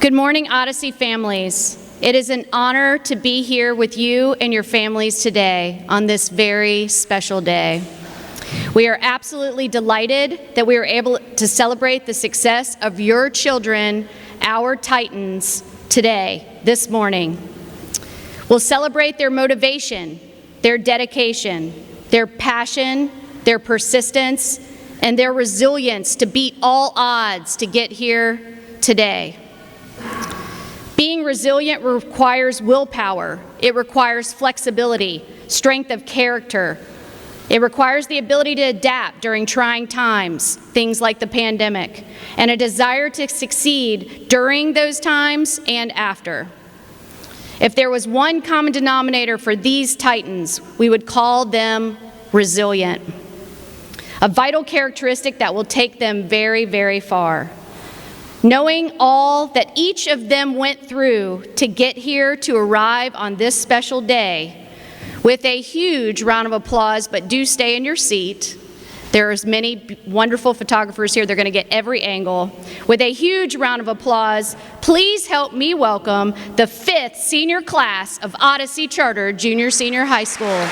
Good morning, Odyssey families. It is an honor to be here with you and your families today on this very special day. We are absolutely delighted that we are able to celebrate the success of your children, our Titans, today, this morning. We'll celebrate their motivation, their dedication, their passion, their persistence, and their resilience to beat all odds to get here today. Being resilient requires willpower. It requires flexibility, strength of character. It requires the ability to adapt during trying times, things like the pandemic, and a desire to succeed during those times and after. If there was one common denominator for these Titans, we would call them resilient, a vital characteristic that will take them very, very far. Knowing all that each of them went through to get here to arrive on this special day, with a huge round of applause, but do stay in your seat. There's many wonderful photographers here. They're going to get every angle. With a huge round of applause, please help me welcome the 5th senior class of Odyssey Charter Junior Senior High School.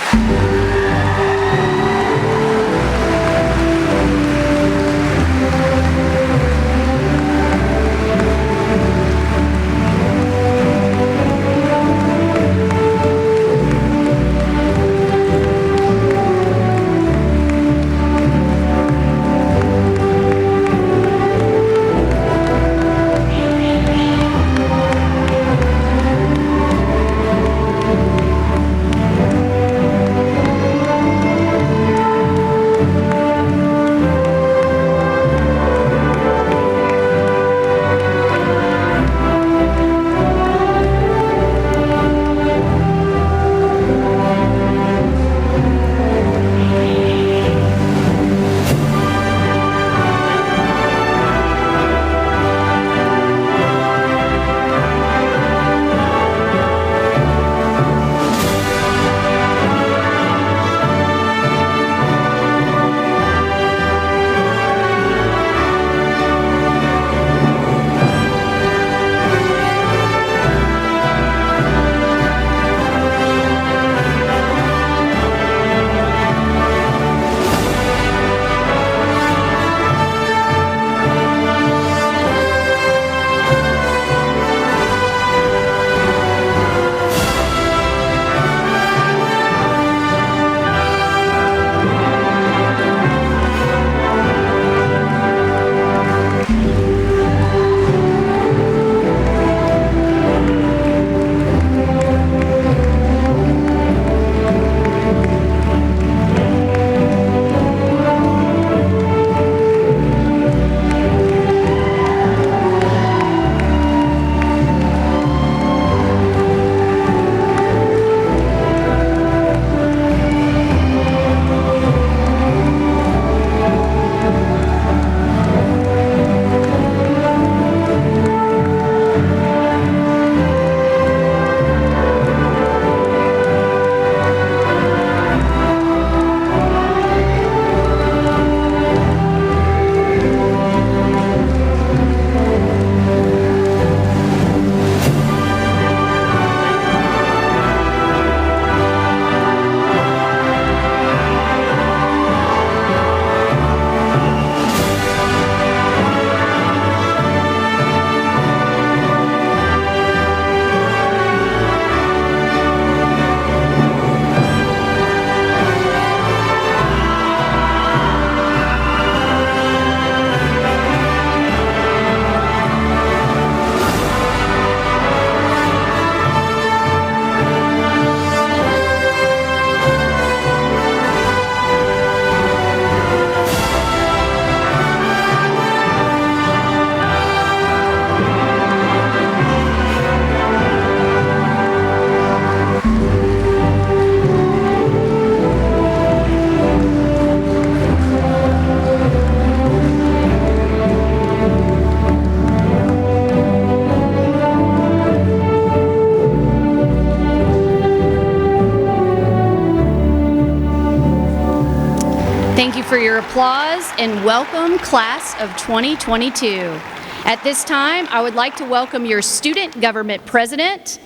Thank you for your applause and welcome, class of 2022. At this time, I would like to welcome your student government president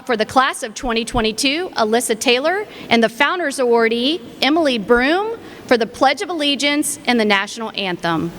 for the class of 2022, Alyssa Taylor, and the Founders Awardee, Emily Broom, for the Pledge of Allegiance and the National Anthem.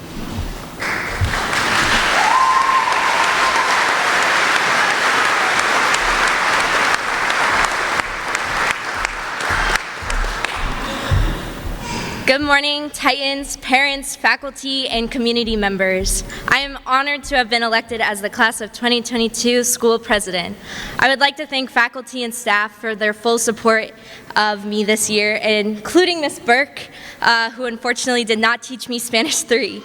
Good morning, Titans, parents, faculty, and community members. I am honored to have been elected as the class of 2022 school president. I would like to thank faculty and staff for their full support of me this year, including Ms. Burke, who unfortunately did not teach me Spanish 3.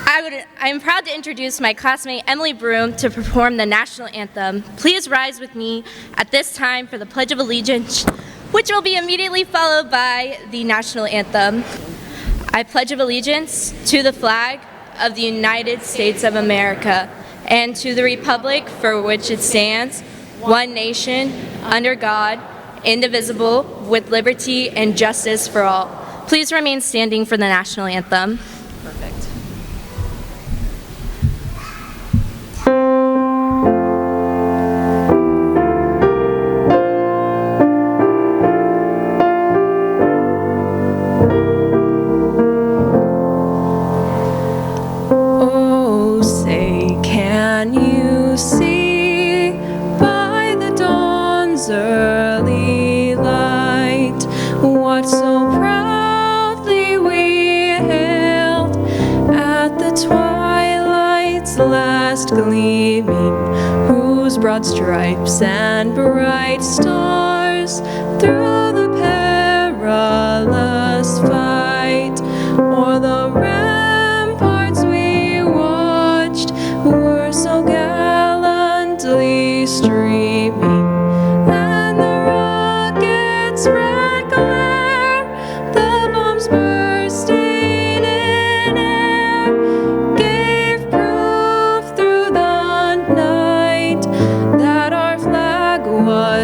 I am proud to introduce my classmate Emily Broom to perform the national anthem. Please rise with me at this time for the Pledge of Allegiance, which will be immediately followed by the national anthem. I pledge allegiance to the flag of the United States of America and to the republic for which it stands, one nation, under God, indivisible, with liberty and justice for all. Please remain standing for the national anthem. Perfect. Early light, what so proudly we hailed at the twilight's last gleaming, whose broad stripes and bright stars through the perilous fight o'er the ramparts we watched were so gallantly streaming.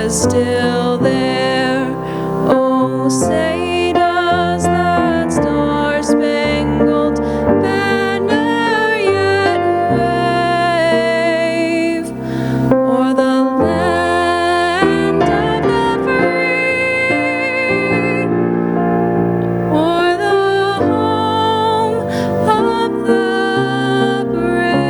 Still there, oh say does that star-spangled banner yet wave o'er the land of the free, o'er the home of the brave.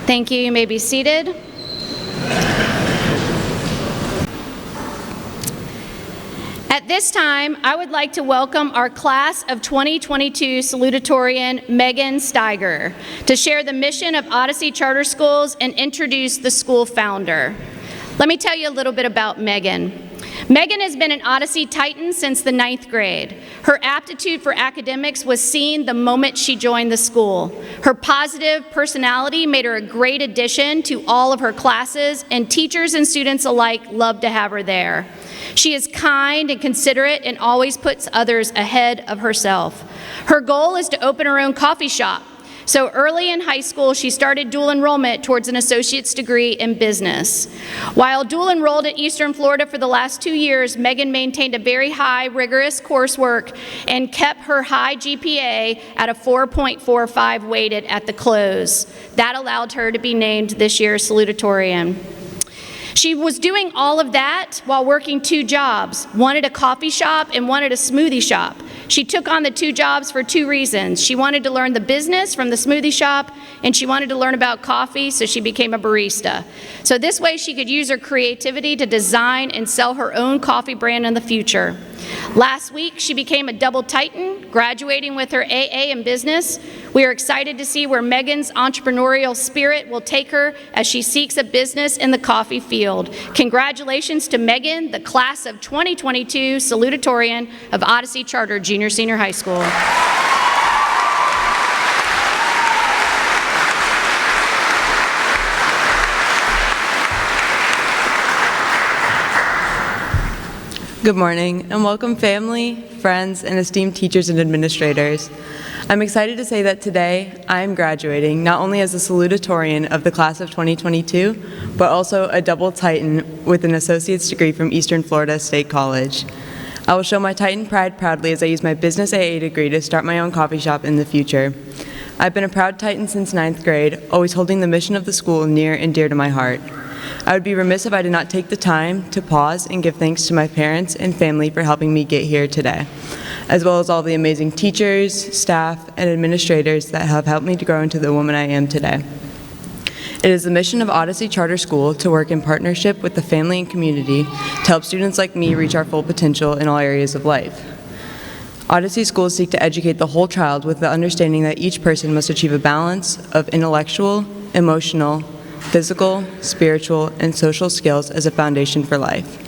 Thank you. You may be seated. At this time, I would like to welcome our class of 2022 Salutatorian, Megan Steiger, to share the mission of Odyssey Charter Schools and introduce the school founder. Let me tell you a little bit about Megan. Megan has been an Odyssey Titan since the 9th grade. Her aptitude for academics was seen the moment she joined the school. Her positive personality made her a great addition to all of her classes, and teachers and students alike loved to have her there. She is kind and considerate and always puts others ahead of herself. Her goal is to open her own coffee shop. So early in high school, she started dual enrollment towards an associate's degree in business. While dual enrolled at Eastern Florida for the last 2 years, Megan maintained a very high, rigorous coursework and kept her high GPA at a 4.45 weighted at the close. That allowed her to be named this year's Salutatorian. She was doing all of that while working 2 jobs, one at a coffee shop and one at a smoothie shop. She took on the 2 jobs for 2 reasons. She wanted to learn the business from the smoothie shop, and she wanted to learn about coffee, so she became a barista. So this way she could use her creativity to design and sell her own coffee brand in the future. Last week, she became a double Titan, graduating with her AA in business. We are excited to see where Megan's entrepreneurial spirit will take her as she seeks a business in the coffee field. Congratulations to Megan, the class of 2022 Salutatorian of Odyssey Charter Junior Senior High School. Good morning, and welcome family, friends, and esteemed teachers and administrators. I'm excited to say that today I am graduating not only as a salutatorian of the class of 2022, but also a double Titan with an associate's degree from Eastern Florida State College. I will show my Titan pride proudly as I use my business AA degree to start my own coffee shop in the future. I've been a proud Titan since 9th grade, always holding the mission of the school near and dear to my heart. I would be remiss if I did not take the time to pause and give thanks to my parents and family for helping me get here today, as well as all the amazing teachers, staff, and administrators that have helped me to grow into the woman I am today. It is the mission of Odyssey Charter School to work in partnership with the family and community to help students like me reach our full potential in all areas of life. Odyssey schools seek to educate the whole child with the understanding that each person must achieve a balance of intellectual, emotional, physical, spiritual, and social skills as a foundation for life.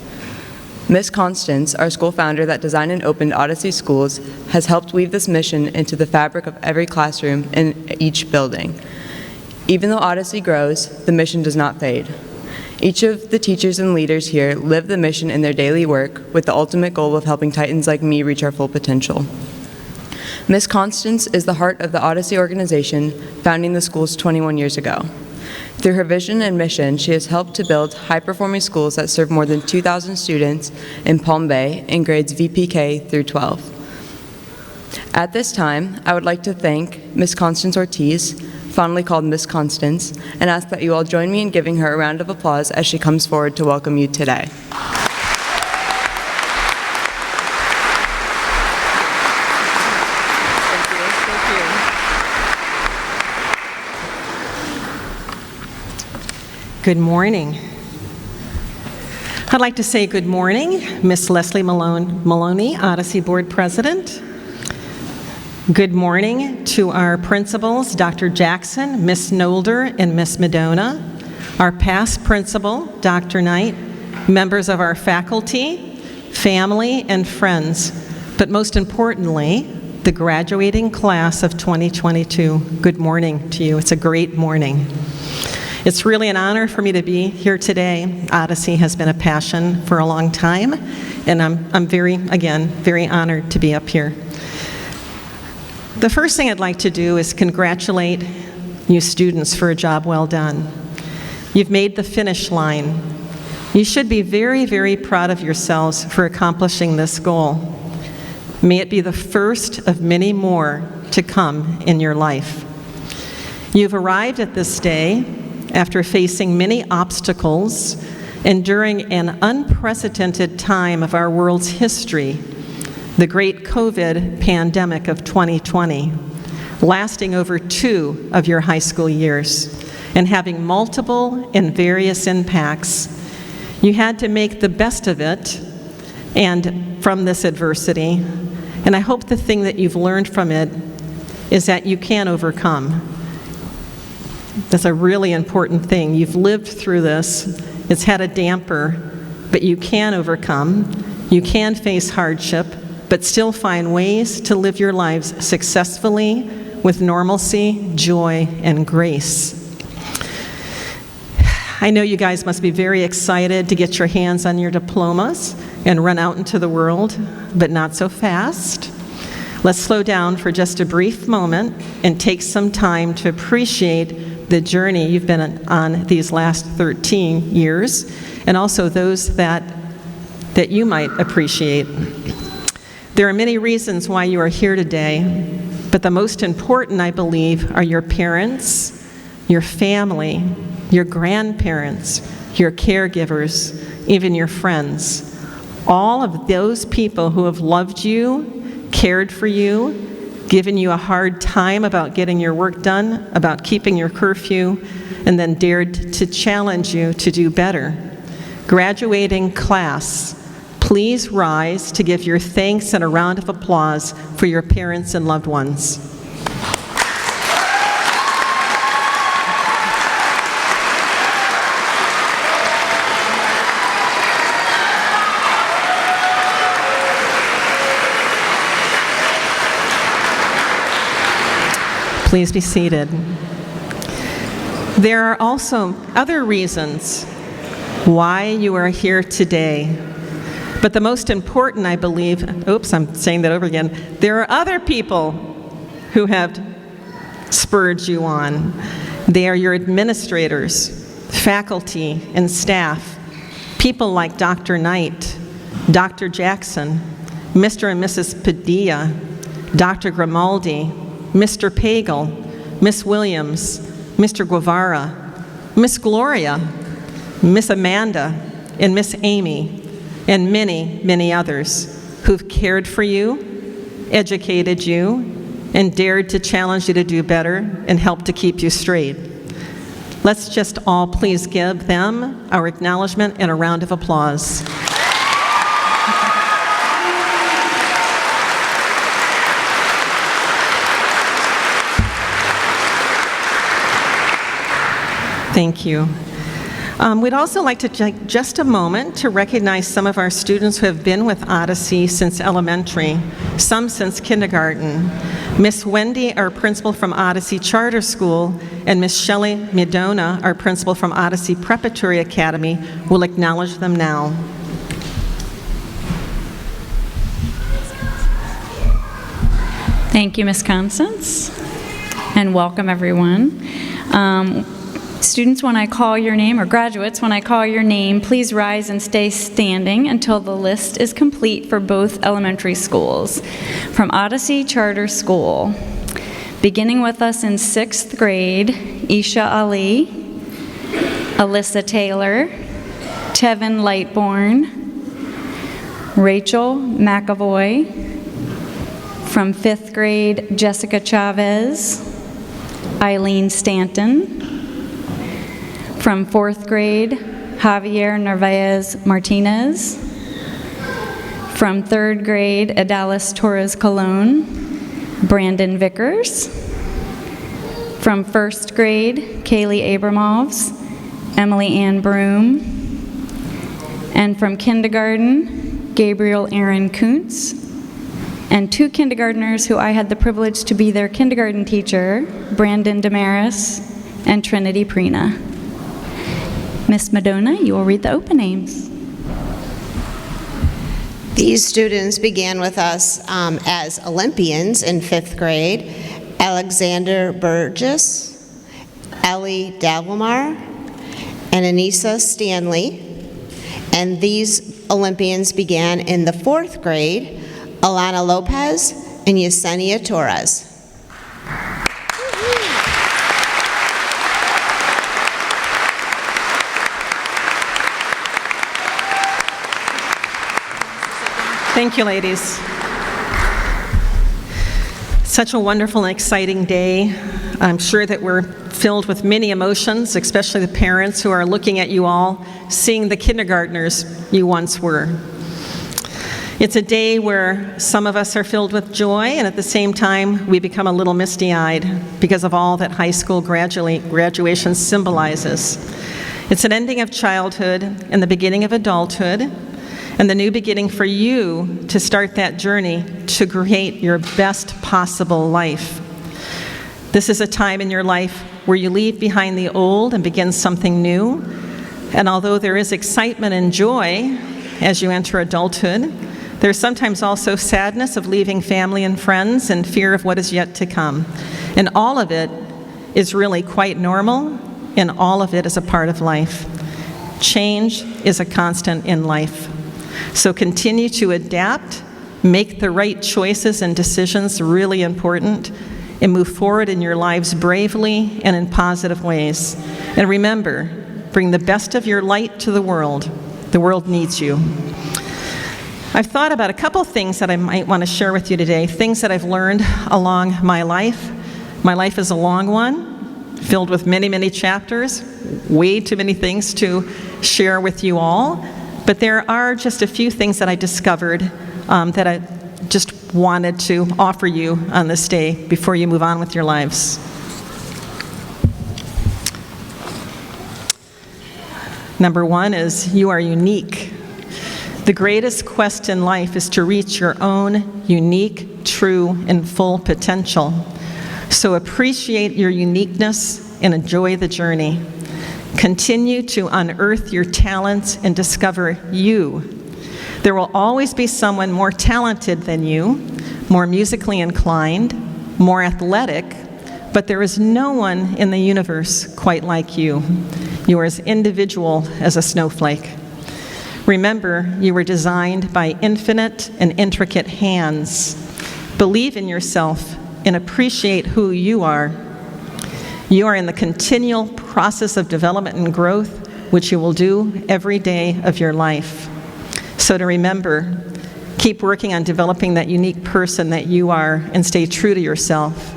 Miss Constance, our school founder that designed and opened Odyssey Schools, has helped weave this mission into the fabric of every classroom in each building. Even though Odyssey grows, the mission does not fade. Each of the teachers and leaders here live the mission in their daily work with the ultimate goal of helping Titans like me reach our full potential. Miss Constance is the heart of the Odyssey organization, founding the schools 21 years ago. Through her vision and mission, she has helped to build high-performing schools that serve more than 2,000 students in Palm Bay in grades VPK through 12. At this time, I would like to thank Miss Constance Ortiz, fondly called Miss Constance, and ask that you all join me in giving her a round of applause as she comes forward to welcome you today. Good morning. I'd like to say good morning, Miss Leslie Maloney, Odyssey Board President. Good morning to our principals, Dr. Jackson, Miss Nolder, and Miss Medona, our past principal, Dr. Knight, members of our faculty, family, and friends, but most importantly, the graduating class of 2022. Good morning to you. It's a great morning. It's really an honor for me to be here today. Odyssey has been a passion for a long time, and I'm very honored to be up here. The first thing I'd like to do is congratulate you students for a job well done. You've made the finish line. You should be very, very proud of yourselves for accomplishing this goal. May it be the first of many more to come in your life. You've arrived at this day after facing many obstacles and during an unprecedented time of our world's history, the great COVID pandemic of 2020, lasting over 2 of your high school years and having multiple and various impacts. You had to make the best of it and from this adversity, and I hope the thing that you've learned from it is that you can overcome. That's a really important thing. You've lived through this. It's had a damper, but you can overcome. You can face hardship, but still find ways to live your lives successfully with normalcy, joy, and grace. I know you guys must be very excited to get your hands on your diplomas and run out into the world, but not so fast. Let's slow down for just a brief moment and take some time to appreciate the journey you've been on these last 13 years, and also those that you might appreciate. There are many reasons why you are here today, but the most important, I believe, are your parents, your family, your grandparents, your caregivers, even your friends. All of those people who have loved you, cared for you, given you a hard time about getting your work done, about keeping your curfew, and then dared to challenge you to do better. Graduating class, please rise to give your thanks and a round of applause for your parents and loved ones. Please be seated. There are also other reasons why you are here today. But the most important, I believe, oops, I'm saying that over again. There are other people who have spurred you on. They are your administrators, faculty, and staff, people like Dr. Knight, Dr. Jackson, Mr. and Mrs. Padilla, Dr. Grimaldi, Mr. Pagel, Miss Williams, Mr. Guevara, Miss Gloria, Miss Amanda, and Miss Amy, and many, many others who've cared for you, educated you, and dared to challenge you to do better and help to keep you straight. Let's just all please give them our acknowledgement and a round of applause. Thank you. We'd also like to take just a moment to recognize some of our students who have been with Odyssey since elementary, some since kindergarten. Miss Wendy, our principal from Odyssey Charter School, and Miss Shelley Medona, our principal from Odyssey Preparatory Academy, will acknowledge them now. Thank you, Ms. Constance, and welcome everyone. Students, when I call your name, or graduates, when I call your name, please rise and stay standing until the list is complete for both elementary schools. From Odyssey Charter School, beginning with us in 6th grade, Isha Ali, Alyssa Taylor, Tevin Lightbourne, Rachel McAvoy. From 5th grade, Jessica Chavez, Eileen Stanton. From 4th grade, Javier Narvaez Martinez. From 3rd grade, Adalis Torres Colon, Brandon Vickers. From 1st grade, Kaylee Abramovs, Emily Ann Broom. And from kindergarten, Gabriel Aaron Kuntz. And 2 kindergartners who I had the privilege to be their kindergarten teacher, Brandon Damaris and Trinity Prina. Miss Madonna, you will read the open names. These students began with us as Olympians in 5th grade. Alexander Burgess, Ellie Davlamar, and Anissa Stanley. And these Olympians began in the 4th grade. Alana Lopez and Yesenia Torres. Thank you, ladies. Such a wonderful and exciting day. I'm sure that we're filled with many emotions, especially the parents who are looking at you all, seeing the kindergartners you once were. It's a day where some of us are filled with joy, and at the same time, we become a little misty-eyed because of all that high school graduation symbolizes. It's an ending of childhood and the beginning of adulthood, and the new beginning for you to start that journey to create your best possible life. This is a time in your life where you leave behind the old and begin something new, and although there is excitement and joy as you enter adulthood, there's sometimes also sadness of leaving family and friends and fear of what is yet to come. And all of it is really quite normal, and all of it is a part of life. Change is a constant in life. So continue to adapt, make the right choices and decisions, really important, and move forward in your lives bravely and in positive ways. And remember, bring the best of your light to the world. The world needs you. I've thought about a couple things that I might want to share with you today, things that I've learned along my life. My life is a long one, filled with many, many chapters, way too many things to share with you all. But there are just a few things that I discovered that I just wanted to offer you on this day before you move on with your lives. Number one is you are unique. The greatest quest in life is to reach your own unique, true, and full potential. So appreciate your uniqueness and enjoy the journey. Continue to unearth your talents and discover you. There will always be someone more talented than you, more musically inclined, more athletic, but there is no one in the universe quite like you. You are as individual as a snowflake. Remember, you were designed by infinite and intricate hands. Believe in yourself and appreciate who you are. You are in the continual process of development and growth, which you will do every day of your life. So to remember, keep working on developing that unique person that you are and stay true to yourself.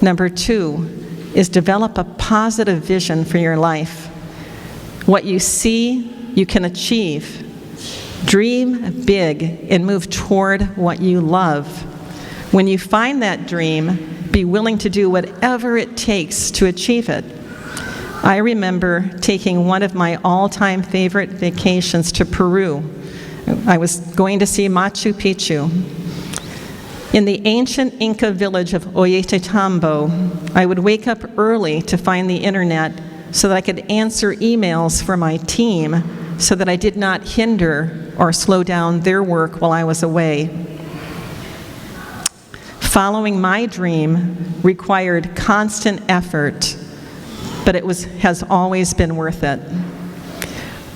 Number 2 is develop a positive vision for your life. What you see, you can achieve. Dream big and move toward what you love. When you find that dream, be willing to do whatever it takes to achieve it. I remember taking one of my all-time favorite vacations to Peru. I was going to see Machu Picchu. In the ancient Inca village of Ollantaytambo, I would wake up early to find the internet so that I could answer emails for my team so that I did not hinder or slow down their work while I was away. Following my dream required constant effort, but it has always been worth it.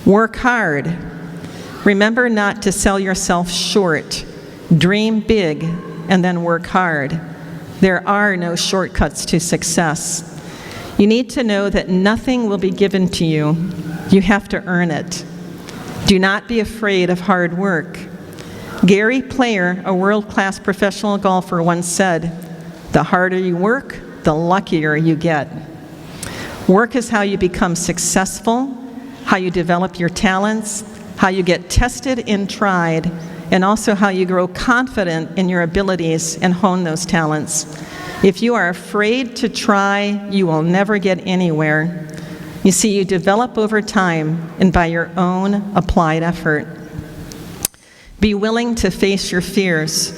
Work hard. Remember not to sell yourself short. Dream big and then work hard. There are no shortcuts to success. You need to know that nothing will be given to you. You have to earn it. Do not be afraid of hard work. Gary Player, a world-class professional golfer, once said, "The harder you work, the luckier you get." Work is how you become successful, how you develop your talents, how you get tested and tried, and also how you grow confident in your abilities and hone those talents. If you are afraid to try, you will never get anywhere. You see, you develop over time and by your own applied effort. Be willing to face your fears.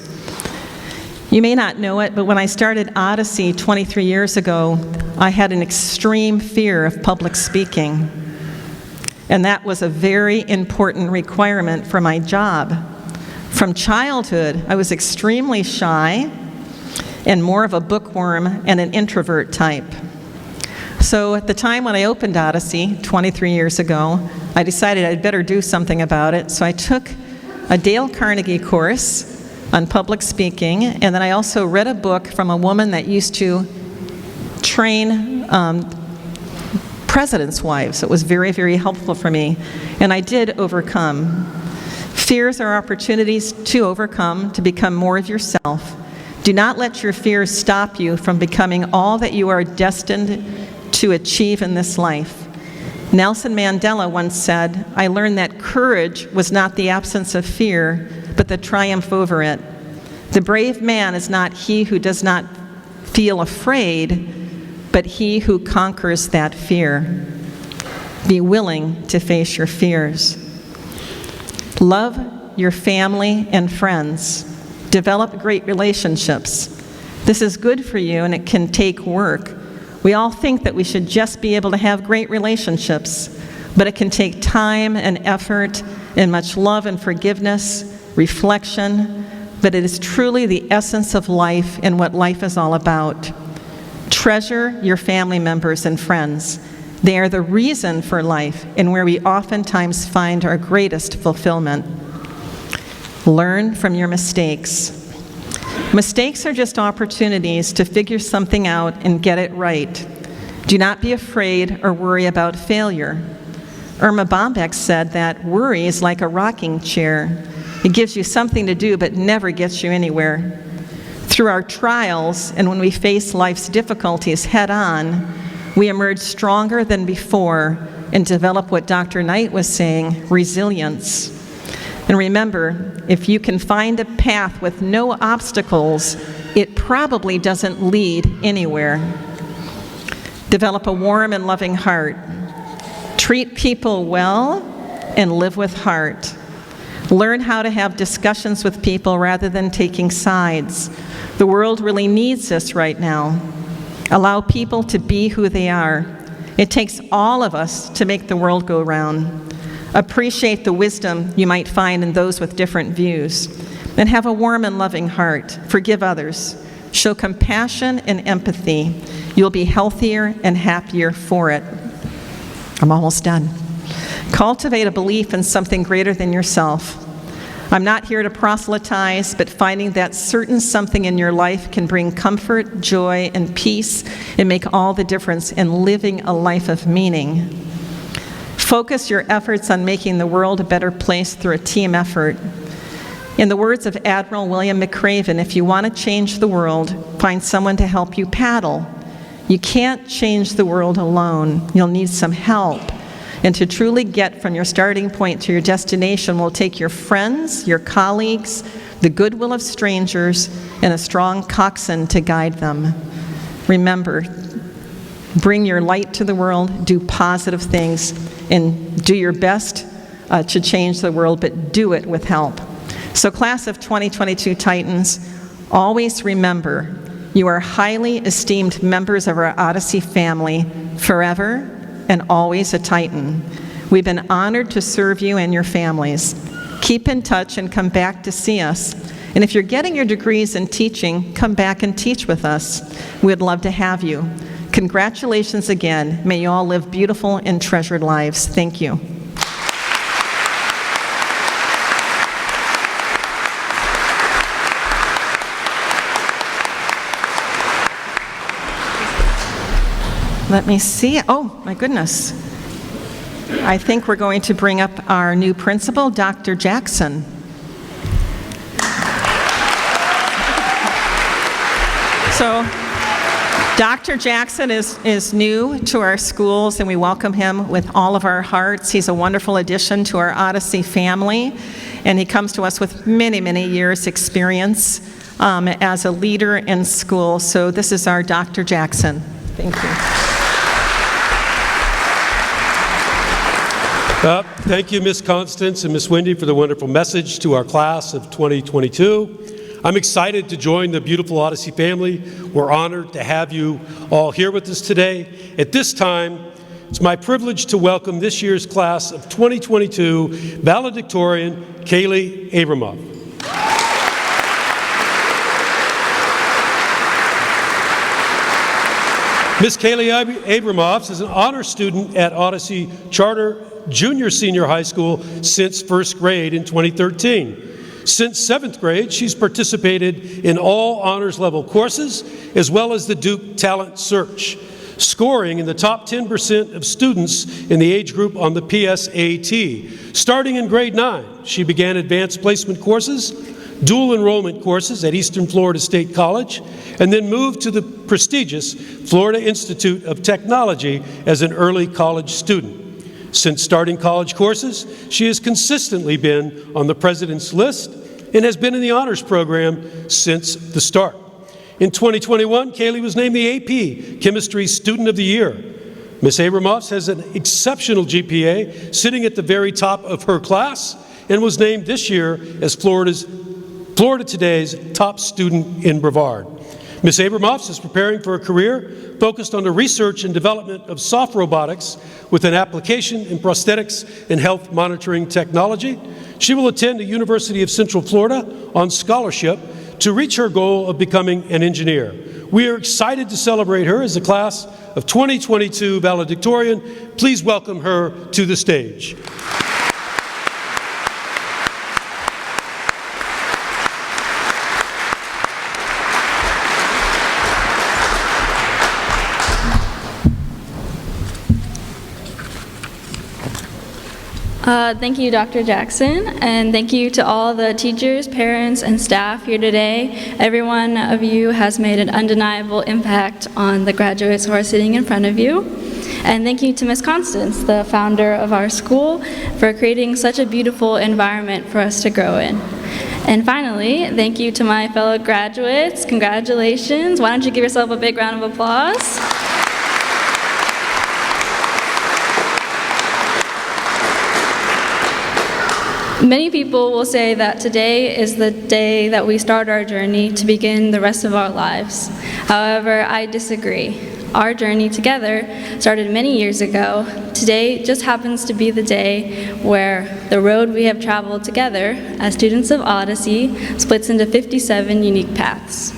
You may not know it, but when I started Odyssey 23 years ago, I had an extreme fear of public speaking. And that was a very important requirement for my job. From childhood, I was extremely shy and more of a bookworm and an introvert type. So at the time when I opened Odyssey 23 years ago, I decided I'd better do something about it. So I took a Dale Carnegie course on public speaking, and then I also read a book from a woman that used to train presidents' wives. It was very, very helpful for me, and I did overcome. Fears are opportunities to overcome, to become more of yourself. Do not let your fears stop you from becoming all that you are destined to achieve in this life. Nelson Mandela once said, "I learned that courage was not the absence of fear, but the triumph over it. The brave man is not he who does not feel afraid, but he who conquers that fear." Be willing to face your fears. Love your family and friends. Develop great relationships. This is good for you, and it can take work. We all think that we should just be able to have great relationships, but it can take time and effort and much love and forgiveness, reflection, but it is truly the essence of life and what life is all about. Treasure your family members and friends. They are the reason for life and where we oftentimes find our greatest fulfillment. Learn from your mistakes. Mistakes are just opportunities to figure something out and get it right. Do not be afraid or worry about failure. Irma Bombeck said that worry is like a rocking chair. It gives you something to do but never gets you anywhere. Through our trials and when we face life's difficulties head on, we emerge stronger than before and develop what Dr. Knight was saying, resilience. And remember, if you can find a path with no obstacles, it probably doesn't lead anywhere. Develop a warm and loving heart. Treat people well and live with heart. Learn how to have discussions with people rather than taking sides. The world really needs this right now. Allow people to be who they are. It takes all of us to make the world go round. Appreciate the wisdom you might find in those with different views. And have a warm and loving heart. Forgive others. Show compassion and empathy. You'll be healthier and happier for it. I'm almost done. Cultivate a belief in something greater than yourself. I'm not here to proselytize, but finding that certain something in your life can bring comfort, joy, and peace and make all the difference in living a life of meaning. Focus your efforts on making the world a better place through a team effort. In the words of Admiral William McRaven, if you want to change the world, find someone to help you paddle. You can't change the world alone. You'll need some help. And to truly get from your starting point to your destination will take your friends, your colleagues, the goodwill of strangers, and a strong coxswain to guide them. Remember, bring your light to the world, do positive things, and do your best to change the world, but do it with help. So class of 2022 Titans, always remember, you are highly esteemed members of our Odyssey family, forever and always a Titan. We've been honored to serve you and your families. Keep in touch and come back to see us. And if you're getting your degrees in teaching, come back and teach with us. We'd love to have you. Congratulations again. May you all live beautiful and treasured lives. Thank you. Let me see. Oh, my goodness. I think we're going to bring up our new principal, Dr. Jackson. So, Dr. Jackson is new to our schools, and we welcome him with all of our hearts. He's a wonderful addition to our Odyssey family, and he comes to us with many, many years' experience as a leader in school. So this is our Dr. Jackson. Thank you. Thank you, Ms. Constance and Ms. Wendy, for the wonderful message to our class of 2022. I'm excited to join the beautiful Odyssey family. We're honored to have you all here with us today. At this time, it's my privilege to welcome this year's class of 2022 Valedictorian Kaylee Abramoff. Ms. Kaylee Abramoff is an honor student at Odyssey Charter Junior Senior High School since first grade in 2013. Since seventh grade, she's participated in all honors level courses, as well as the Duke Talent Search, scoring in the top 10% of students in the age group on the PSAT. Starting in grade 9, she began advanced placement courses, dual enrollment courses at Eastern Florida State College, and then moved to the prestigious Florida Institute of Technology as an early college student. Since starting college courses, she has consistently been on the President's list and has been in the honors program since the start. In 2021, Kaylee was named the AP Chemistry Student of the Year. Ms. Abramoff has an exceptional GPA, sitting at the very top of her class, and was named this year as Florida Today's top student in Brevard. Ms. Abramoff is preparing for a career focused on the research and development of soft robotics with an application in prosthetics and health monitoring technology. She will attend the University of Central Florida on scholarship to reach her goal of becoming an engineer. We are excited to celebrate her as the class of 2022 valedictorian. Please welcome her to the stage. Thank you, Dr. Jackson, and thank you to all the teachers, parents, and staff here today. Every one of you has made an undeniable impact on the graduates who are sitting in front of you. And thank you to Ms. Constance, the founder of our school, for creating such a beautiful environment for us to grow in. And finally, thank you to my fellow graduates. Congratulations. Why don't you give yourself a big round of applause? Many people will say that today is the day that we start our journey to begin the rest of our lives. However, I disagree. Our journey together started many years ago. Today just happens to be the day where the road we have traveled together as students of Odyssey splits into 57 unique paths.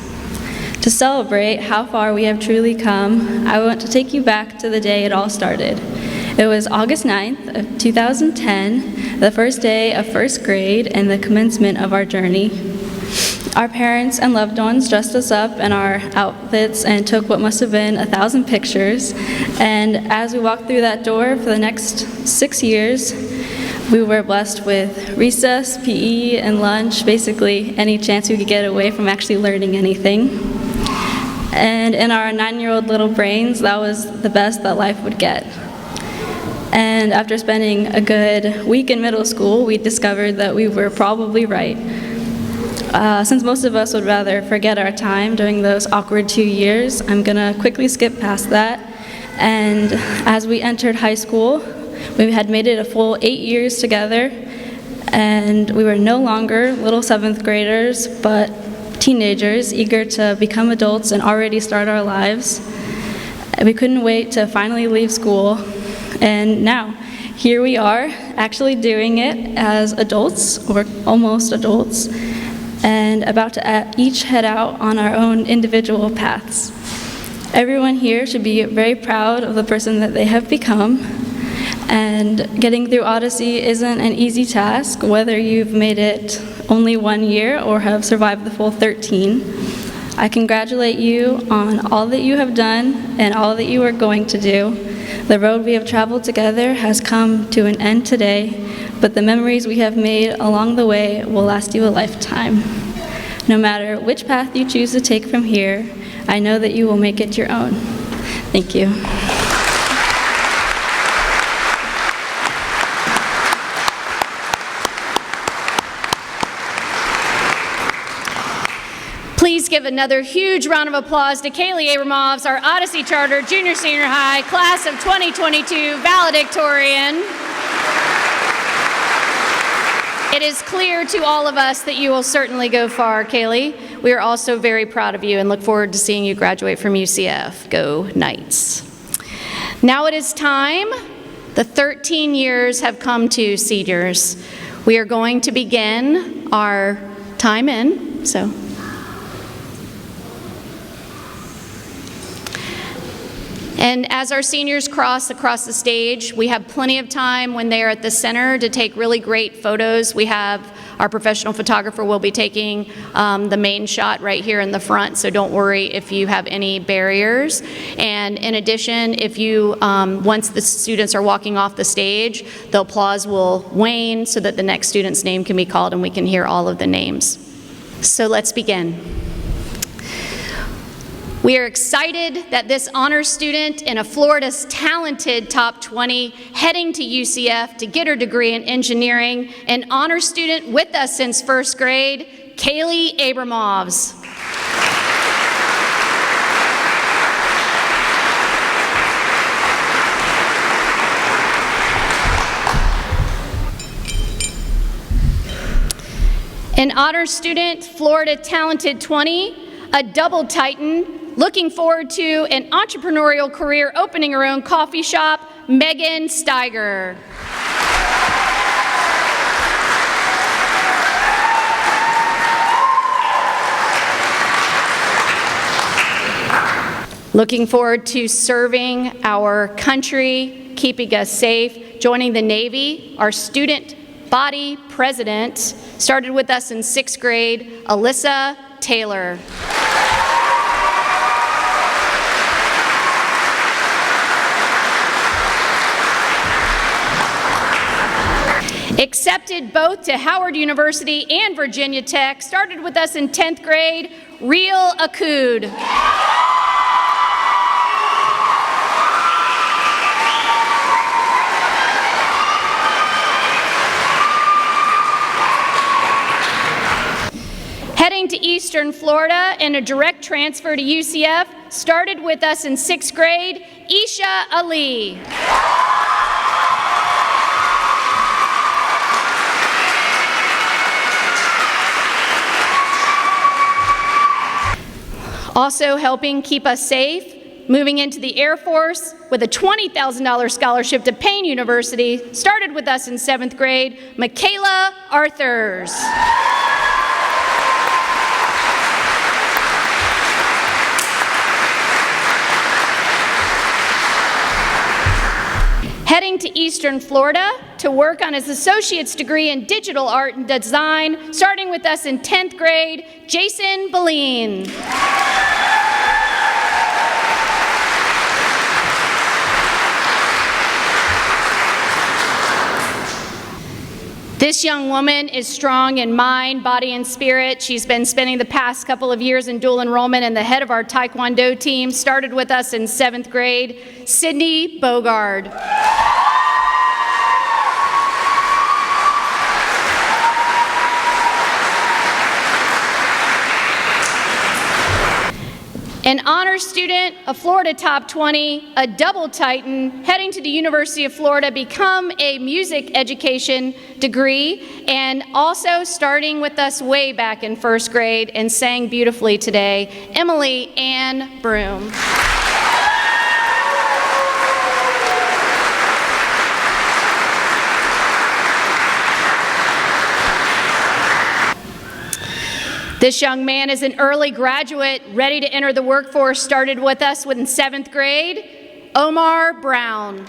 To celebrate how far we have truly come, I want to take you back to the day it all started. It was August 9th of 2010, the first day of first grade and the commencement of our journey. Our parents and loved ones dressed us up in our outfits and took what must have been 1,000 pictures. And as we walked through that door for the next 6 years, we were blessed with recess, PE, and lunch, basically any chance we could get away from actually learning anything. And in our 9-year-old little brains, that was the best that life would get. And after spending a good week in middle school, we discovered that we were probably right. Since most of us would rather forget our time during those awkward 2 years, I'm gonna quickly skip past that. And as we entered high school, we had made it a full 8 years together, and we were no longer little 7th graders, but teenagers eager to become adults and already start our lives. We couldn't wait to finally leave school, and now here we are actually doing it as adults, or almost adults, and about to each head out on our own individual paths. Everyone here should be very proud of the person that they have become, and getting through Odyssey isn't an easy task, whether you've made it only 1 year or have survived the full 13. I congratulate you on all that you have done and all that you are going to do. The road we have traveled together has come to an end today, but the memories we have made along the way will last you a lifetime. No matter which path you choose to take from here, I know that you will make it your own. Thank you. Please give another huge round of applause to Kaylee Abramovs, our Odyssey Charter Junior Senior High Class of 2022 Valedictorian. It is clear to all of us that you will certainly go far, Kaylee. We are also very proud of you and look forward to seeing you graduate from UCF. Go Knights. Now it is time. The 13 years have come to seniors. We are going to begin our time in, so. And as our seniors cross across the stage, we have plenty of time when they are at the center to take really great photos. We have our professional photographer will be taking the main shot right here in the front, so don't worry if you have any barriers. And in addition, if you, once the students are walking off the stage, the applause will wane so that the next student's name can be called and we can hear all of the names. So let's begin. We are excited that this honors student and a Florida's talented top 20 heading to UCF to get her degree in engineering, an honor student with us since first grade, Kaylee Abramovs. An honor student, Florida talented 20, a double Titan, looking forward to an entrepreneurial career opening her own coffee shop, Megan Steiger. Looking forward to serving our country, keeping us safe, joining the Navy, our student body president, started with us in 6th grade, Alyssa Taylor. Accepted both to Howard University and Virginia Tech, started with us in 10th grade, Real Akud. Heading to Eastern Florida and a direct transfer to UCF, started with us in 6th grade, Isha Ali. Also helping keep us safe, moving into the Air Force with a $20,000 scholarship to Payne University, started with us in 7th grade, Michaela Arthurs. Heading to Eastern Florida to work on his associate's degree in digital art and design, starting with us in 10th grade, Jason Beline. This young woman is strong in mind, body, and spirit. She's been spending the past couple of years in dual enrollment and the head of our Taekwondo team. Started with us in 7th grade, Sydney Bogard. An honor student, a Florida Top 20, a double Titan, heading to the University of Florida, become a music education degree, and also starting with us way back in 1st grade and sang beautifully today, Emily Ann Broom. This young man is an early graduate, ready to enter the workforce, started with us in 7th grade, Omar Brown.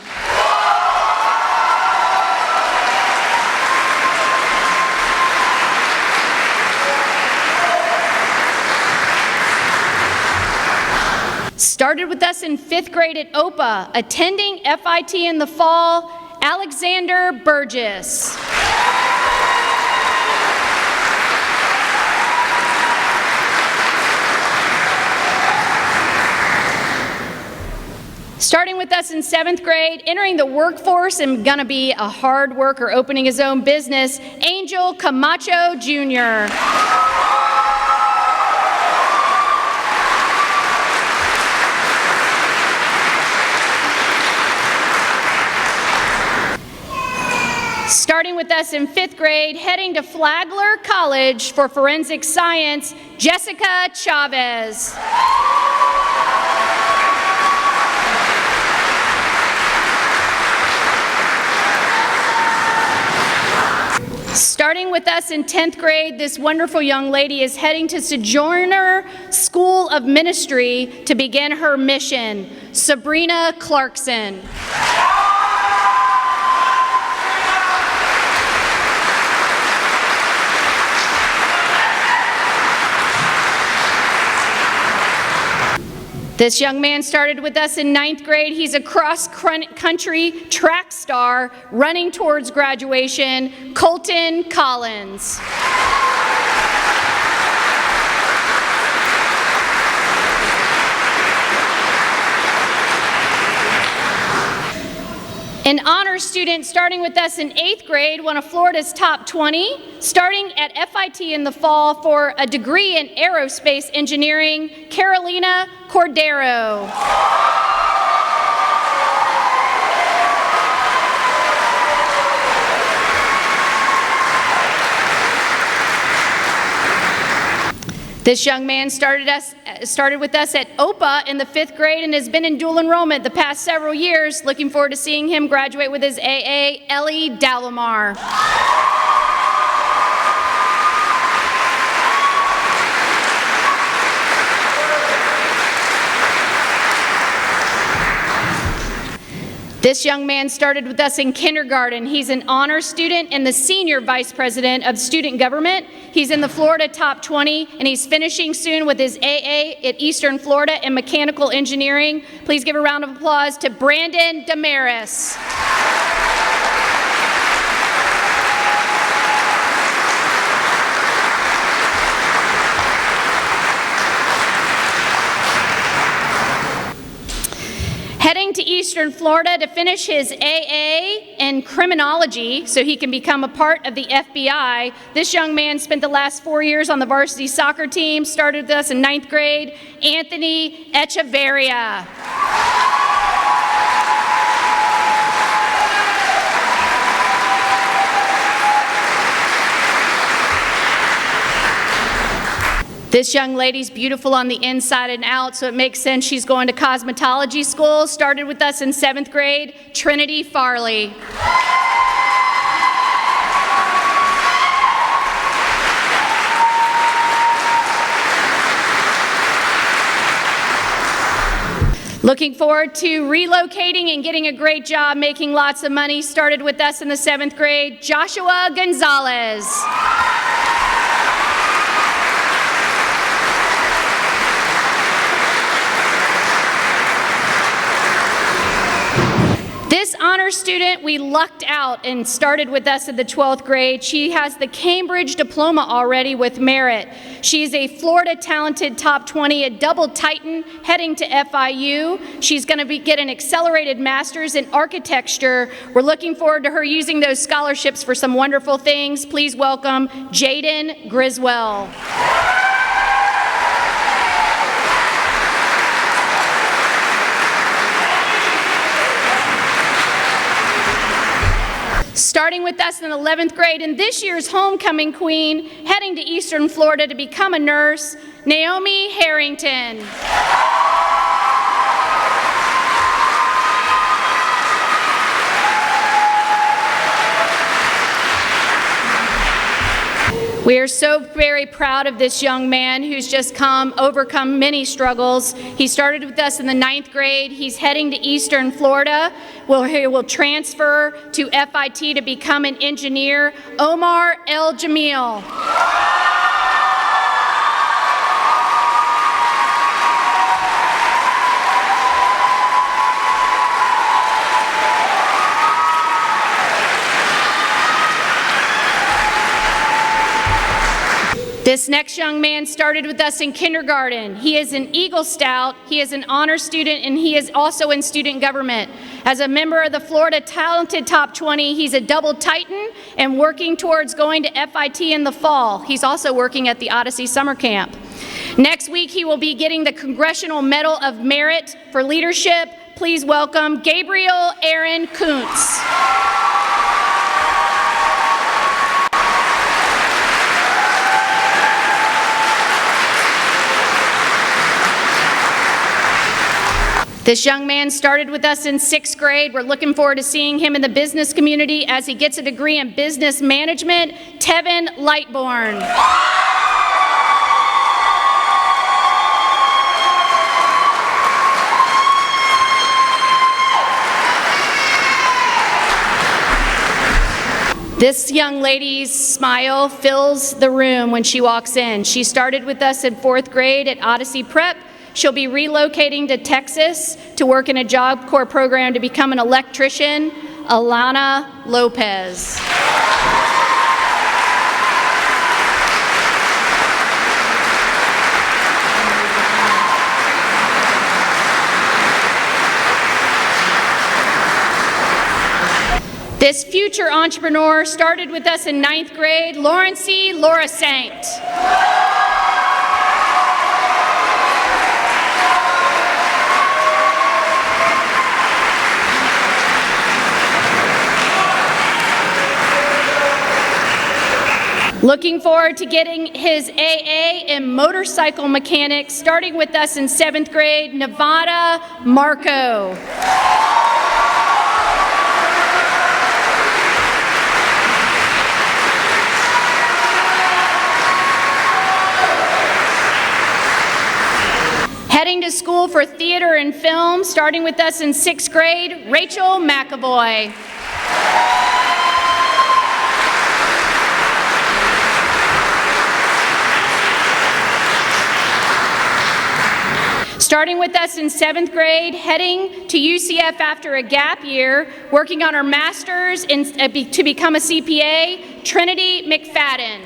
Started with us in 5th grade at OPA, attending FIT in the fall, Alexander Burgess. Starting with us in 7th grade, entering the workforce and gonna be a hard worker, opening his own business, Angel Camacho Jr. Starting with us in 5th grade, heading to Flagler College for forensic science, Jessica Chavez. Starting with us in 10th grade, this wonderful young lady is heading to Sojourner School of Ministry to begin her mission, Sabrina Clarkson. This young man started with us in 9th grade. He's a cross-country track star running towards graduation, Colton Collins. An honor student starting with us in 8th grade, one of Florida's top 20, starting at FIT in the fall for a degree in aerospace engineering, Carolina Cordero. This young man started with us at OPA in the 5th grade and has been in dual enrollment the past several years. Looking forward to seeing him graduate with his AA, Ellie Dalamar. This young man started with us in kindergarten. He's an honor student and the senior vice president of student government. He's in the Florida top 20, and he's finishing soon with his AA at Eastern Florida in mechanical engineering. Please give a round of applause to Brandon Damaris. Heading to Eastern Florida to finish his AA in criminology so he can become a part of the FBI. This young man spent the last 4 years on the varsity soccer team, started with us in 9th grade, Anthony Echeverria. This young lady's beautiful on the inside and out, so it makes sense she's going to cosmetology school. Started with us in 7th grade, Trinity Farley. Looking forward to relocating and getting a great job making lots of money. Started with us in the 7th grade, Joshua Gonzalez. This honor student, we lucked out and started with us in the 12th grade. She has the Cambridge Diploma already with merit. She's a Florida Talented Top 20, a double Titan heading to FIU. She's going to get an accelerated master's in architecture. We're looking forward to her using those scholarships for some wonderful things. Please welcome Jaden Griswell. Starting with us in 11th grade, and this year's homecoming queen, heading to Eastern Florida to become a nurse, Naomi Harrington. We are so very proud of this young man who's just overcome many struggles. He started with us in the 9th grade. He's heading to Eastern Florida, where he will transfer to FIT to become an engineer. Omar El Jamil. This next young man started with us in kindergarten. He is an Eagle Scout, he is an honor student, and he is also in student government. As a member of the Florida Talented Top 20, he's a double Titan and working towards going to FIT in the fall. He's also working at the Odyssey summer camp. Next week, he will be getting the Congressional Medal of Merit for Leadership. Please welcome Gabriel Aaron Kuntz. This young man started with us in 6th grade. We're looking forward to seeing him in the business community as he gets a degree in business management. Tevin Lightborn. This young lady's smile fills the room when she walks in. She started with us in 4th grade at Odyssey Prep. She'll be relocating to Texas to work in a Job Corps program to become an electrician. Alana Lopez. This future entrepreneur started with us in 9th grade, Lawrence E. Laura Saint. Looking forward to getting his AA in motorcycle mechanics, starting with us in 7th grade, Nevada Marco. Heading to school for theater and film, starting with us in 6th grade, Rachel McAvoy. Starting with us in 7th grade, heading to UCF after a gap year, working on her master's to become a CPA, Trinity McFadden.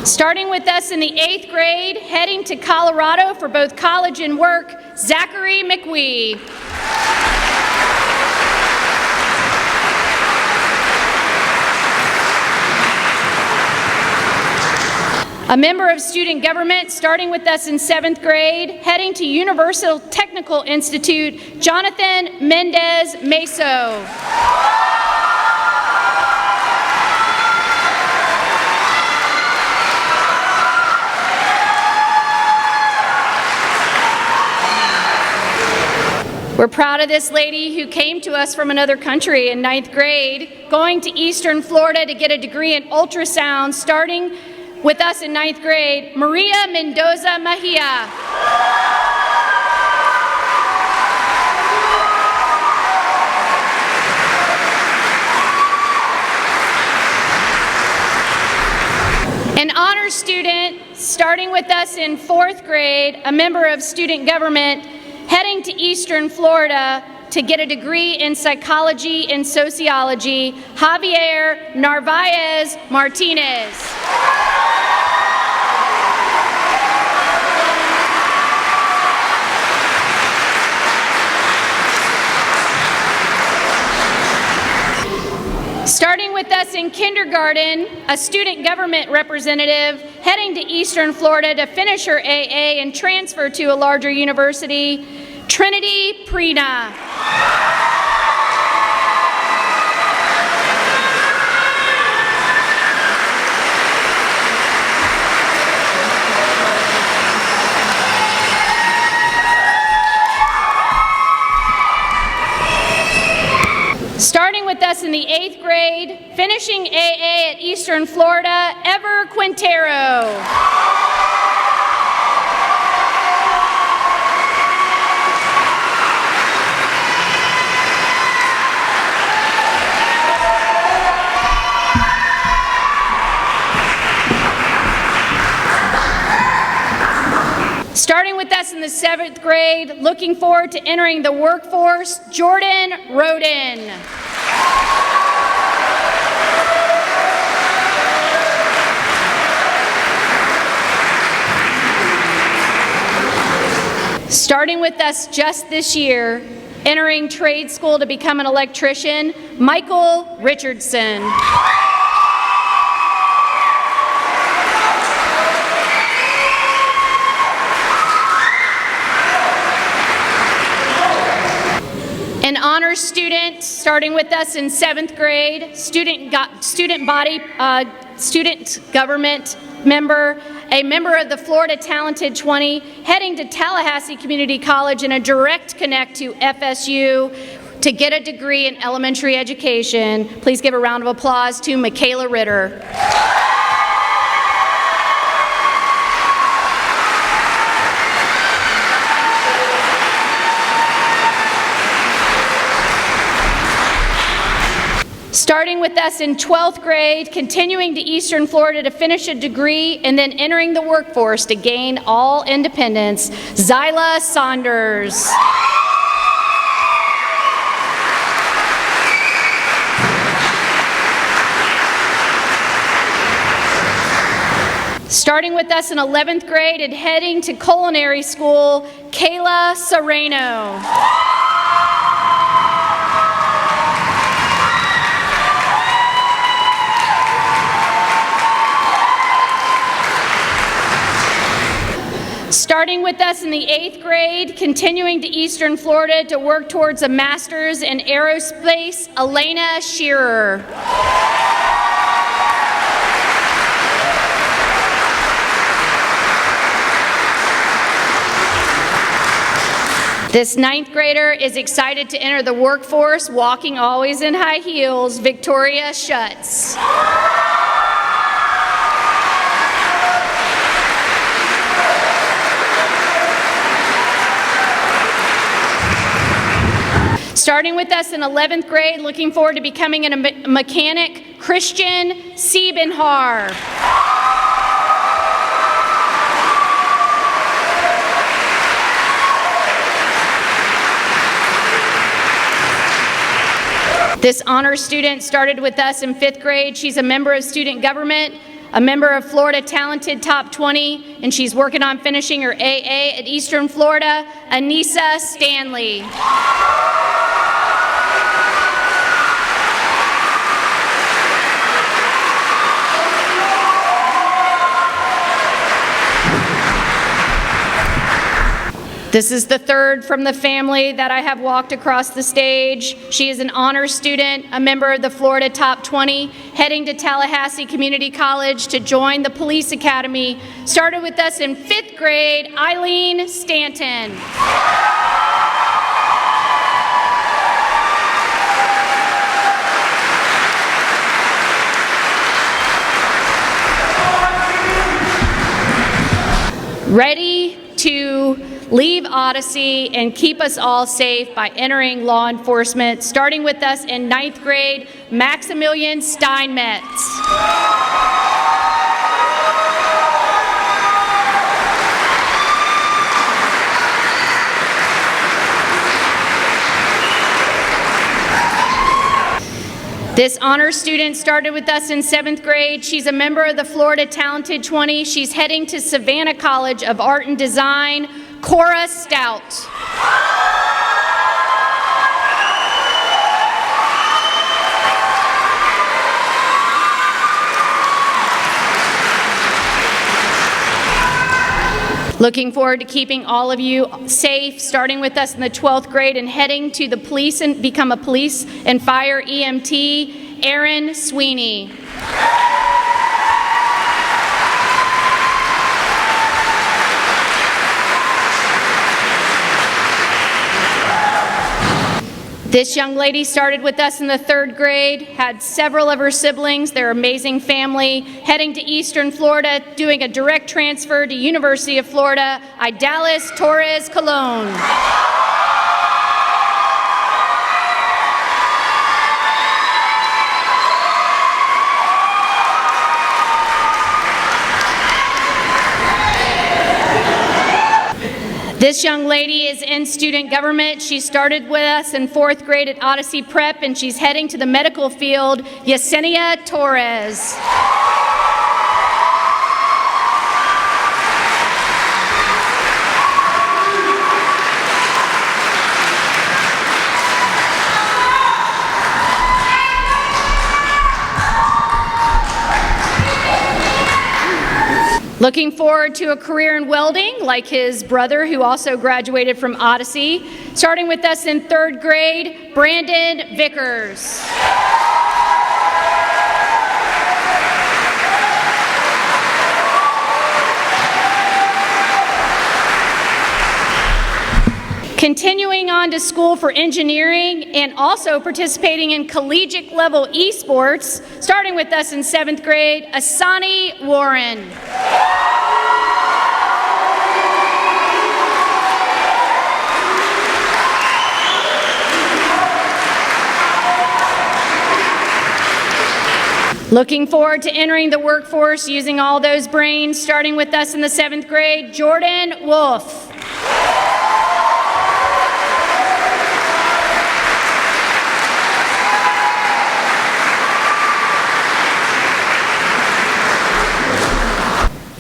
Starting with us in the 8th grade, heading to Colorado for both college and work, Zachary McWee. A member of student government, starting with us in 7th grade, heading to Universal Technical Institute, Jonathan Mendez Meso. We're proud of this lady who came to us from another country in 9th grade, going to Eastern Florida to get a degree in ultrasound, starting with us in 9th grade, Maria Mendoza Mejia. An honor student, starting with us in 4th grade, a member of student government, heading to Eastern Florida to get a degree in psychology and sociology, Javier Narvaez Martinez. Starting with us in kindergarten, a student government representative heading to Eastern Florida to finish her AA and transfer to a larger university, Trinity Prina. Starting with us in the 8th grade, finishing AA at Eastern Florida, Ever Quintero. Starting with us in the 7th grade, looking forward to entering the workforce, Jordan Roden. Starting with us just this year, entering trade school to become an electrician, Michael Richardson. An honors student, starting with us in 7th grade, student government member, a member of the Florida Talented 20, heading to Tallahassee Community College in a direct connect to FSU to get a degree in elementary education. Please give a round of applause to Michaela Ritter. Starting with us in 12th grade, continuing to Eastern Florida to finish a degree, and then entering the workforce to gain all independence, Zyla Saunders. Starting with us in 11th grade and heading to culinary school, Kayla Sereno. Starting with us in the 8th grade, continuing to Eastern Florida to work towards a master's in aerospace, Elena Shearer. This 9th grader is excited to enter the workforce, walking always in high heels, Victoria Schutz. Starting with us in 11th grade, looking forward to becoming a mechanic, Christian Siebenhaar. This honor student started with us in 5th grade. She's a member of student government, a member of Florida Talented Top 20, and she's working on finishing her AA at Eastern Florida, Anissa Stanley. This is the third from the family that I have walked across the stage. She is an honor student, a member of the Florida Top 20, heading to Tallahassee Community College to join the police academy. Started with us in 5th grade, Eileen Stanton. ready to leave Odyssey and keep us all safe by entering law enforcement, starting with us in 9th grade, Maximilian Steinmetz. This honor student started with us in 7th grade. She's a member of the Florida Talented 20. She's heading to Savannah College of Art and Design, Cora Stout. Looking forward to keeping all of you safe, starting with us in the 12th grade and heading to the police and become a police and fire EMT, Aaron Sweeney. This young lady started with us in the 3rd grade, had several of her siblings, their amazing family, heading to Eastern Florida, doing a direct transfer to University of Florida, Idalis Torres Colon. This young lady is in student government. She started with us in 4th grade at Odyssey Prep, and she's heading to the medical field, Yesenia Torres. Looking forward to a career in welding, like his brother, who also graduated from Odyssey. Starting with us in 3rd grade, Brandon Vickers. Continuing on to school for engineering and also participating in collegiate level esports, starting with us in 7th grade, Asani Warren. Looking forward to entering the workforce using all those brains, starting with us in the 7th grade, Jordan Wolf.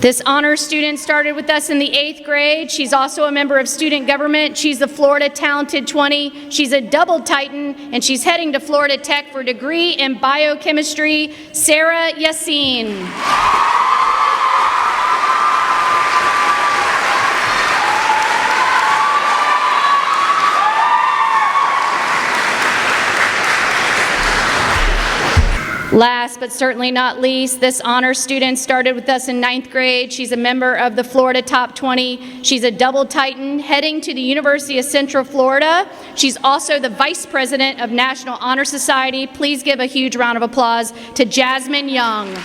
This honors student started with us in the 8th grade. She's also a member of student government. She's the Florida Talented 20. She's a double Titan, and she's heading to Florida Tech for a degree in biochemistry, Sarah Yassine. Last but certainly not least, this honor student started with us in 9th grade. She's a member of the Florida Top 20. She's a double Titan heading to the University of Central Florida. She's also the Vice President of National Honor Society. Please give a huge round of applause to Jasmine Young.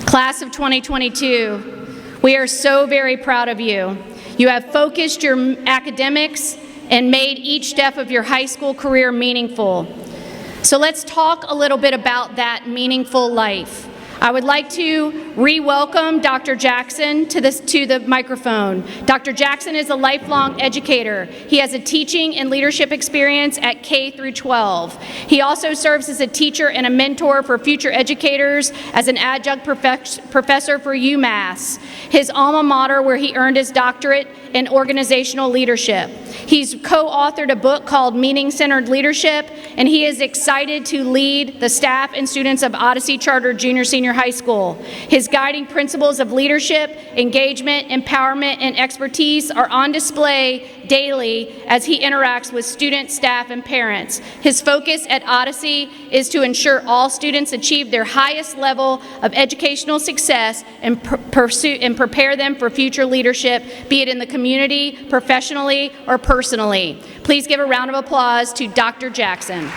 Class of 2022, we are so very proud of you. You have focused your academics and made each step of your high school career meaningful. So let's talk a little bit about that meaningful life. I would like to re-welcome Dr. Jackson to the microphone. Dr. Jackson is a lifelong educator. He has a teaching and leadership experience at K through 12. He also serves as a teacher and a mentor for future educators as an adjunct professor for UMass, his alma mater where he earned his doctorate in organizational leadership. He's co-authored a book called Meaning-Centered Leadership, and he is excited to lead the staff and students of Odyssey Charter Junior Senior Senior High School. His guiding principles of leadership, engagement, empowerment, and expertise are on display daily as he interacts with students, staff, and parents. His focus at Odyssey is to ensure all students achieve their highest level of educational success and prepare them for future leadership, be it in the community, professionally, or personally. Please give a round of applause to Dr. Jackson.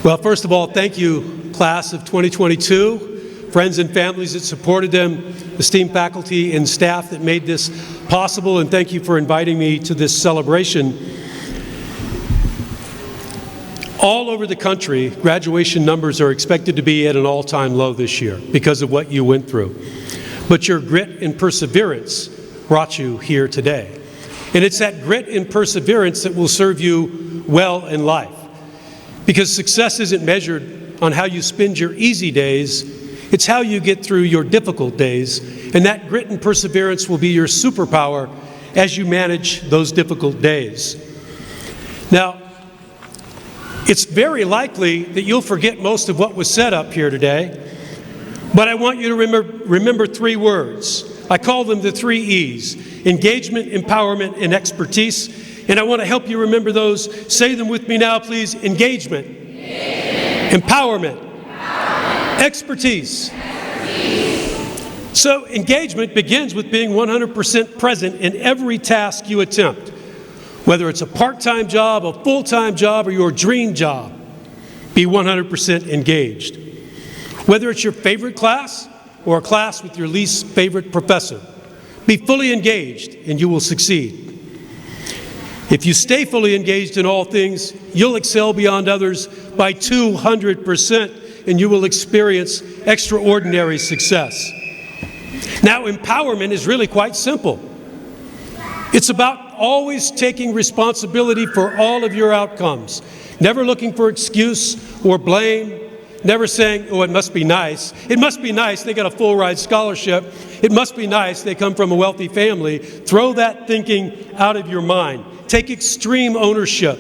Well, first of all, thank you, class of 2022, friends and families that supported them, esteemed faculty and staff that made this possible, and thank you for inviting me to this celebration. All over the country, graduation numbers are expected to be at an all-time low this year because of what you went through. But your grit and perseverance brought you here today. And it's that grit and perseverance that will serve you well in life. Because success isn't measured on how you spend your easy days, it's how you get through your difficult days, and that grit and perseverance will be your superpower as you manage those difficult days. Now, it's very likely that you'll forget most of what was said up here today, but I want you to remember three words. I call them the 3 E's: engagement, empowerment, and expertise. And I want to help you remember those. Say them with me now, please. Engagement. Empowerment. Expertise. So engagement begins with being 100% present in every task you attempt. Whether it's a part-time job, a full-time job, or your dream job, be 100% engaged. Whether it's your favorite class or a class with your least favorite professor, be fully engaged and you will succeed. If you stay fully engaged in all things, you'll excel beyond others by 200%, and you will experience extraordinary success. Now, empowerment is really quite simple. It's about always taking responsibility for all of your outcomes, never looking for excuse or blame, never saying, oh, it must be nice. It must be nice they got a full ride scholarship. It must be nice they come from a wealthy family. Throw that thinking out of your mind. Take extreme ownership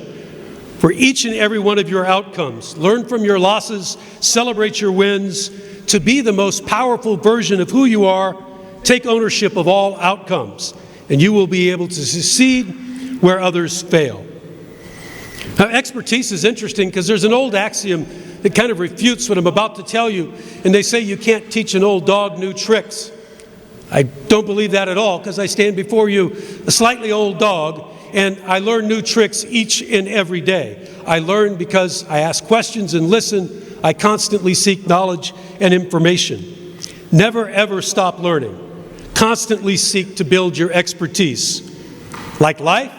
for each and every one of your outcomes. Learn from your losses, celebrate your wins. To be the most powerful version of who you are, take ownership of all outcomes, and you will be able to succeed where others fail. Now, expertise is interesting because there's an old axiom that kind of refutes what I'm about to tell you, and they say you can't teach an old dog new tricks. I don't believe that at all, because I stand before you, a slightly old dog, and I learn new tricks each and every day. I learn because I ask questions and listen. I constantly seek knowledge and information. Never ever stop learning. Constantly seek to build your expertise. Like life,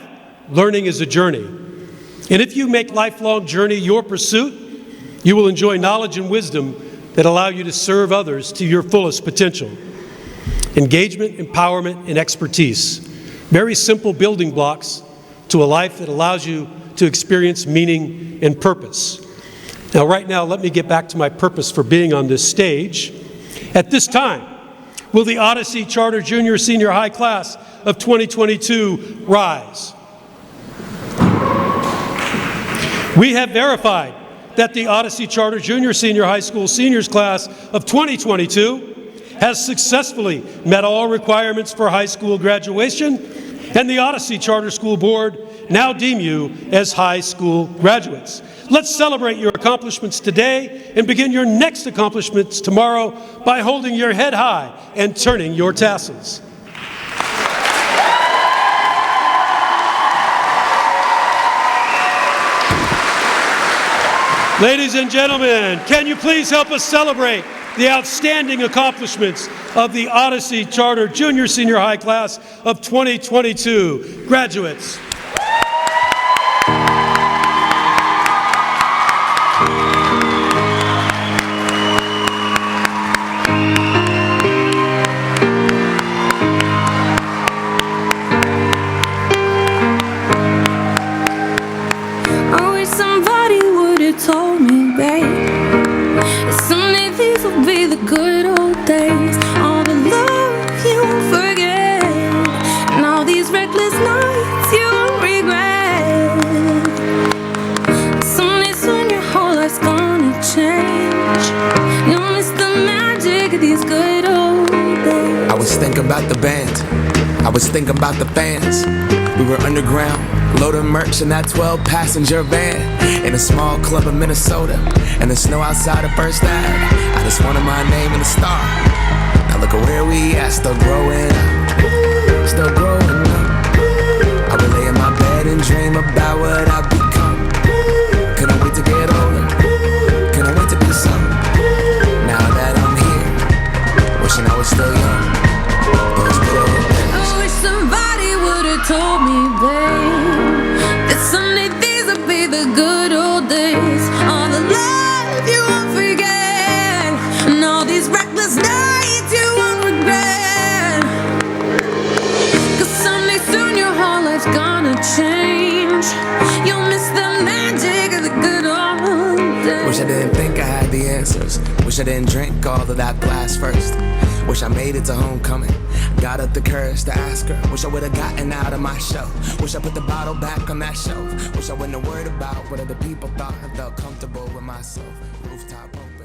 learning is a journey. And if you make lifelong journey your pursuit, you will enjoy knowledge and wisdom that allow you to serve others to your fullest potential. Engagement, empowerment, and expertise. Very simple building blocks to a life that allows you to experience meaning and purpose. Now, right now, let me get back to my purpose for being on this stage. At this time, will the Odyssey Charter Junior Senior High Class of 2022 rise? We have verified that the Odyssey Charter Junior Senior High School Seniors Class of 2022 has successfully met all requirements for high school graduation, and the Odyssey Charter School Board now deem you as high school graduates. Let's celebrate your accomplishments today and begin your next accomplishments tomorrow by holding your head high and turning your tassels. Ladies and gentlemen, can you please help us celebrate the outstanding accomplishments of the Odyssey Charter Junior Senior High Class of 2022 graduates. I wish somebody would have told me, babe, someday these will be the good old days. All the love you won't forget, and all these reckless nights you thinking about the band. I was thinking about the fans. We were underground, loading merch in that 12-passenger van in a small club in Minnesota, and the snow outside of First Ave. I just wanted my name in the star. Now look at where we at, still growing up, still growing up. I would lay in my bed and dream about what I've become. Couldn't wait to get older, couldn't wait to be some. Now that I'm here, wishing I was still young. Those good old days. I wish somebody would've told me, babe, that someday these would be the good old days. All the love you won't forget, and all these reckless nights you won't regret. 'Cause someday soon your whole life's gonna change. You'll miss the magic of the good old days. Wish I didn't think I had the answers. Wish I didn't drink all of that glass first. Wish I made it to homecoming. Got up the courage to ask her. Wish I would've gotten out of my show. Wish I put the bottle back on that shelf. Wish I wouldn't have worried about what other people thought. I felt comfortable with myself. Rooftop open.